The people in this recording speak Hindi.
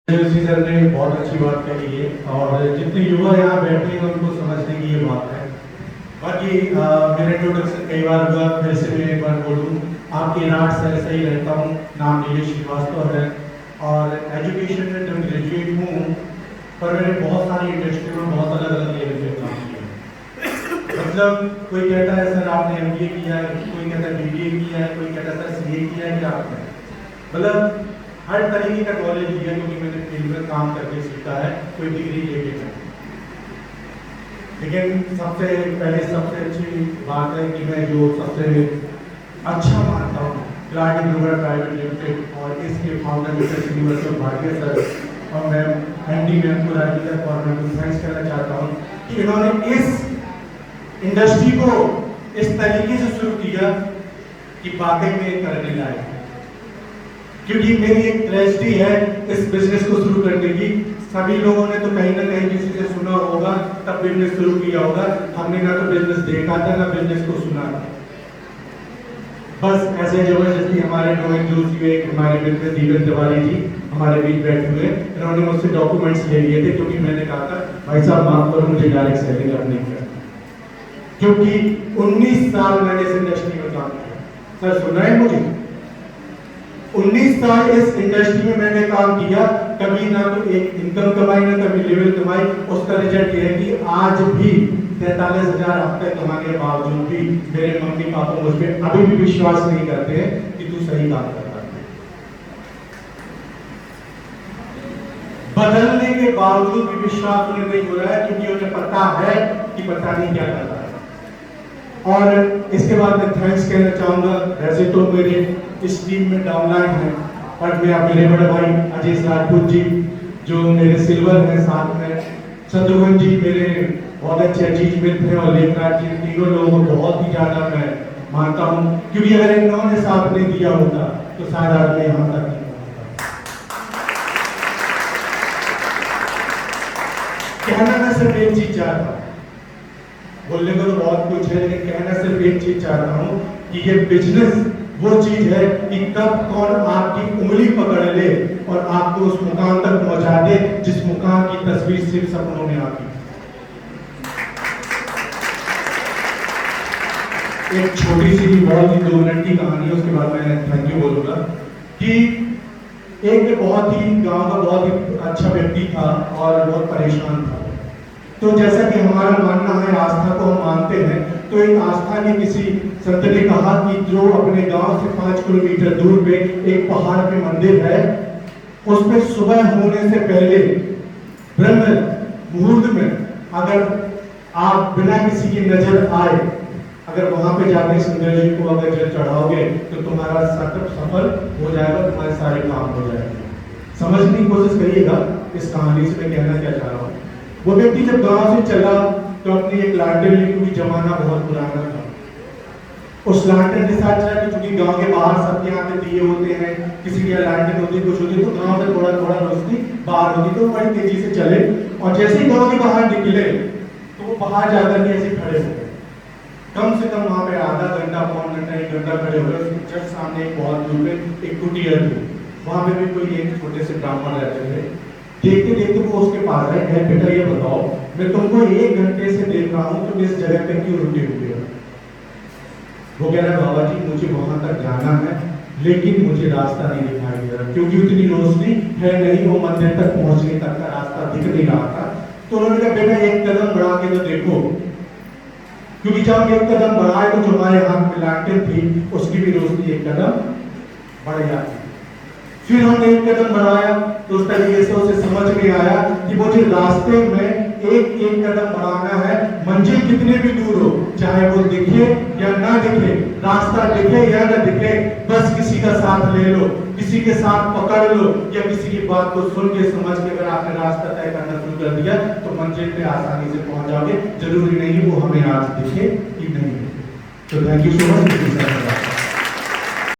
सर ने बहुत अच्छी बात कही है और जितने युवा यहाँ बैठे हैं उनको समझने की ये बात है। बाकी मेरे इंट्रोडक्शन कई बार हुआ, फिर से मैं एक बार बोलूँ, आपके राट से ऐसा ही रहता हूँ। नाम नीलेश श्रीवास्तव है और एजुकेशन में जब ग्रेजुएट हूँ, पर मैंने बहुत सारी इंडस्ट्री में बहुत अलग अलग लेवल पे काम किया। मतलब कोई कहता है सर आपने MBA किया है, कोई कहता है BBA किया है, कोई कहता है सर CA किया है, क्या आपने, मतलब हर तरीके का नॉलेज लिया, क्योंकि मैंने फील्ड में काम करके सीखा है, कोई डिग्री लेके नहीं। लेकिन सबसे पहले सबसे अच्छी बात है कि मैं जो सबसे अच्छा मानता हूँ क्लार्क ग्लोबल प्राइवेट लिमिटेड और इसके founder mister Shrinivas Bhatia sir और मैं MD मैम को राजीव और मैं थैंक्स करना चाहता हूँ कि इन्होंने इस इंडस्ट्री को इस तरीके से शुरू किया कि वाकई में करने लायक है। क्योंकि मेरी एक ट्रेजेडी है इस बिजनेस को शुरू करने की। सभी लोगों ने तो कहीं ना कहीं किसी से सुना होगा तब बिजनेस शुरू किया होगा। हमने ना तो बिजनेस देखा था ना बिजनेस को सुना था, बस ऐसे जबरदस्ती हमारे नोएं जोशी हुए, हमारे मित्र दीपक तिवारी जी हमारे बीच बैठे हुए, इन्होंने मुझसे डॉक्यूमेंट्स ले लिए थे, क्योंकि मैंने कहा था भाई साहब माफ करो मुझे डायरेक्ट सेलिंग अब नहीं करना, क्योंकि 19 साल मैंने इस इंडस्ट्री में काम किया। सर सुना है मुझे, 19 साल इस इंडस्ट्री में मैंने काम किया, कभी ना तो एक इनकम कमाई ना कभी लेवल कमाई। उसका रिजल्ट ये है कि आज भी 43,000 हफ्ते कमाने के बावजूद भी मेरे मम्मी पापा मुझ पे अभी भी विश्वास नहीं करते हैं कि तू सही काम करता है। बदलने के बावजूद भी विश्वास उन्हें नहीं हो रहा है, क्योंकि उन्हें पता है कि पता नहीं क्या कर रहा है। और इसके बाद मैं थैंक्स कहना चाहूंगा, वैसे तो मेरे इस टीम में डाउनलाइन है, और मेरे बड़े भाई अजीत राजपूत जी जो मेरे सिल्वर हैं, साथ में शत्रुघ्न जी मेरे बहुत अच्छे अजीज मित्र हैं, और लेखराज जी, तीनों लोगों को बहुत ही ज्यादा मैं मानता हूँ, क्योंकि अगर इन्होंने साथ नहीं दिया होता तो शायद आज मैं यहाँ तक नहीं पहुंचता। कहना मैं सिर्फ एक चीज चाहता हूँ, बोलने को तो बहुत कुछ है, लेकिन कहना सिर्फ एक चीज चाहता हूँ कि ये बिजनेस वो चीज है कि कब कौन आपकी उंगली पकड़ ले और आपको उस मुकाम तक पहुंचा दे जिस मुकाम की तस्वीर सिर्फ सपनों में आती। एक छोटी सी बहुत ही 2 मिनट की कहानी है, उसके बाद मैं थैंक यू बोलूंगा कि एक बहुत ही गांव का बहुत ही अच्छा व्यक्ति था और बहुत परेशान था। तो जैसा कि हमारा मानना है, आस्था को हम मानते हैं, तो एक आस्था ने किसी संत ने कहा कि जो अपने गांव से 5 किलोमीटर दूर पे एक पहाड़ पे मंदिर है, उसमें सुबह होने से पहले ब्रह्म मुहूर्त में अगर आप बिना किसी की नजर आए अगर वहां पे जाके सुंदर जी को अगर जल चढ़ाओगे तो तुम्हारा सफल हो जाएगा, तुम्हारे सारे काम हो जाएंगे। समझने की कोशिश करिएगा इस कहानी से मैं कहना क्या चाह रहा हूँ। वो व्यक्ति जब गांव से चला तो अपनी एक लालटेन ली, क्योंकि जमाना बहुत पुराना था, उस लालटेन के साथ चला कि चूंकि गांव के बाहर सबके यहाँ पे दिए होते हैं, किसी की लालटेन होती कुछ होती, तो गांव में थोड़ा थोड़ा रोशनी बाहर होती, तो बड़ी तेजी से चले और जैसे ही गांव के बाहर निकले तो वो बाहर जाकर के ऐसे खड़े हो गए। कम से कम वहां पे आधा घंटा, पौन घंटा, 1 घंटा खड़े हो गए। उसके जस्ट सामने एक बहुत दूर पे एक कुटिया थी, वहां पे भी कोई एक छोटे से ब्राह्मण रहते थे। देखते देखते वो उसके पास आए, कहे बेटा ये बताओ, मैं तुमको 1 घंटे से देख रहा हूँ, तुम इस जगह पे क्यों रुके हुए हो? वो कह रहा बाबा जी मुझे वहां तक जाना है, लेकिन मुझे रास्ता नहीं दिखाई दे रहा, क्योंकि उतनी रोशनी है नहीं, वो मंदिर तक पहुंचने तक का रास्ता दिख नहीं रहा था। तो उन्होंने कहा बेटा 1 कदम बढ़ा के तो देखो, क्योंकि जब 1 कदम बढ़ाए तो जो हमारे हाथ में लालटेन थी उसकी भी रोशनी 1 कदम बढ़ जाती। फिर हमने 1 कदम बढ़ाया तो उस तरीके से उसे समझ में आया कि मुझे रास्ते में एक कदम बढ़ाना है, मंजिल कितने भी दूर हो, चाहे वो दिखे या ना दिखे, रास्ता दिखे या ना दिखे, बस किसी का साथ ले लो, किसी के साथ पकड़ लो, या किसी की बात को सुन के समझ के अगर आपने रास्ता तय करना शुरू कर दिया तो मंजिल पे आसानी से पहुंच जाओगे। जरूरी नहीं वो हमें आज दिखे कि नहीं। तो थैंक यू सो मच।